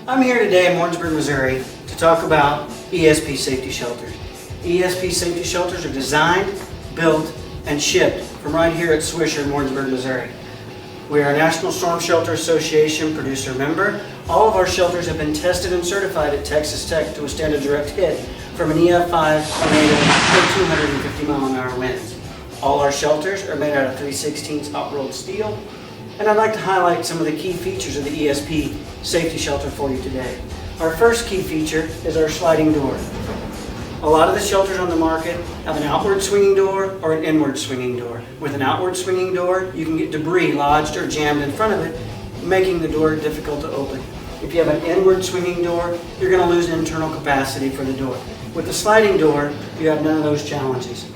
I'm here today in Warrensburg, Missouri to talk about ESP Safety Shelters. ESP Safety Shelters are designed, built, and shipped from right here at Swisher in Warrensburg, Missouri. We are a National Storm Shelter Association producer member. All of our shelters have been tested and certified at Texas Tech to withstand a direct hit from an EF5 tornado or 250 mile-an-hour winds. All our shelters are made out of 3/16 hot-rolled steel. And I'd like to highlight some of the key features of the ESP Safety Shelter for you today. Our first key feature is our sliding door. A lot of the shelters on the market have an outward swinging door or an inward swinging door. With an outward swinging door, you can get debris lodged or jammed in front of it, making the door difficult to open. If you have an inward swinging door, you're going to lose internal capacity for the door. With the sliding door, you have none of those challenges.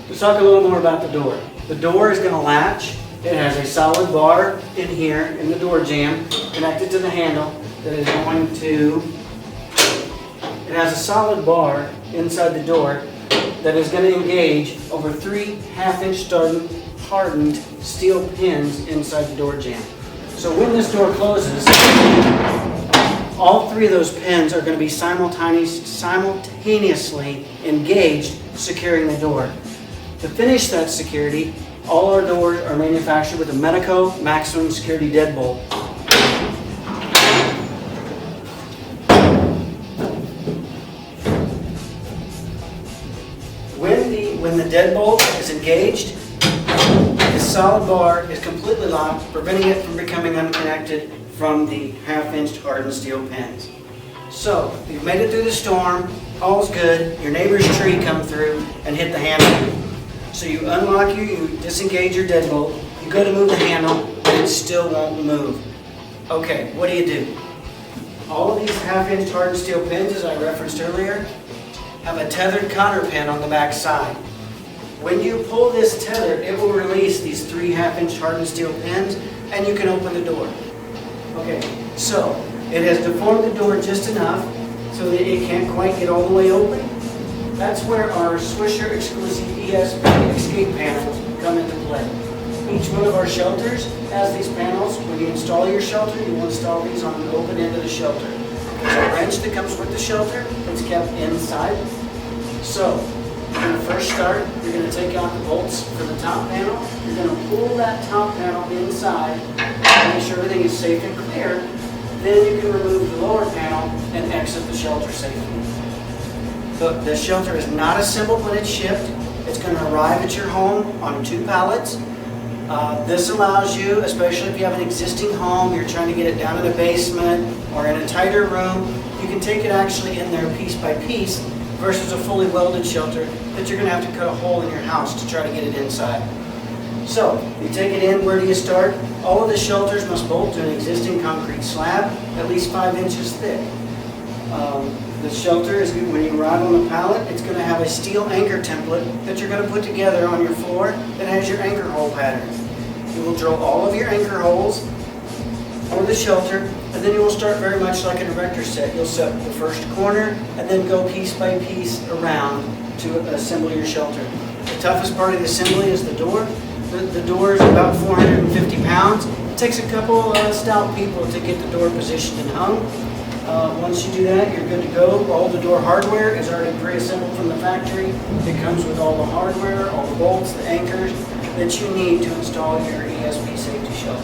Let's talk a little more about the door. The door is going to latch. It has a solid bar in here in the door jamb connected to the handle that is going to, it has a solid bar inside the door that is going to engage over 3 1/2-inch hardened steel pins inside the door jamb. So when this door closes, all 3 of those pins are going to be simultaneously engaged, securing the door. To finish that security, all our doors are manufactured with a Medeco maximum security deadbolt. When the deadbolt is engaged, the solid bar is completely locked, preventing it from becoming unconnected from the 1/2-inch hardened steel pins. So, you've made it through the storm, all's good, your neighbor's tree come through and hit the handle. So you unlock you disengage your deadbolt, you go to move the handle, and it still won't move. Okay, what do? All of these 1/2-inch hardened steel pins, as I referenced earlier, have a tethered cotter pin on the back side. When you pull this tether, it will release these 3 1/2-inch hardened steel pins, and you can open the door. Okay, so it has deformed the door just enough so that it can't quite get all the way open. That's where our Swisher exclusive ESP escape panels come into play. Each one of our shelters has these panels. When you install your shelter, you will install these on the open end of the shelter. There's a wrench that comes with the shelter that's kept inside. So, when you first start, you're going to take out the bolts for the top panel. You're going to pull that top panel inside, make sure everything is safe and clear. Then you can remove the lower panel and exit the shelter safely. The shelter is not assembled when it's shipped. It's going to arrive at your home on 2 pallets. This allows you, especially if you have an existing home, you're trying to get it down in a basement or in a tighter room, you can take it actually in there piece by piece versus a fully welded shelter that you're going to have to cut a hole in your house to try to get it inside. So, you take it in, where do you start? All of the shelters must bolt to an existing concrete slab, at least 5 inches thick. The shelter is, when you arrive on the pallet, it's going to have a steel anchor template that you're going to put together on your floor that has your anchor hole pattern. You will drill all of your anchor holes for the shelter, and then you will start very much like an erector set. You'll set the first corner and then go piece by piece around to assemble your shelter. The toughest part of the assembly is the door. The door is about 450 pounds. It takes a couple stout people to get the door positioned and hung. Once you do that, you're good to go. All the door hardware is already pre-assembled from the factory. It comes with all the hardware, all the bolts, the anchors that you need to install your ESP safety shelter.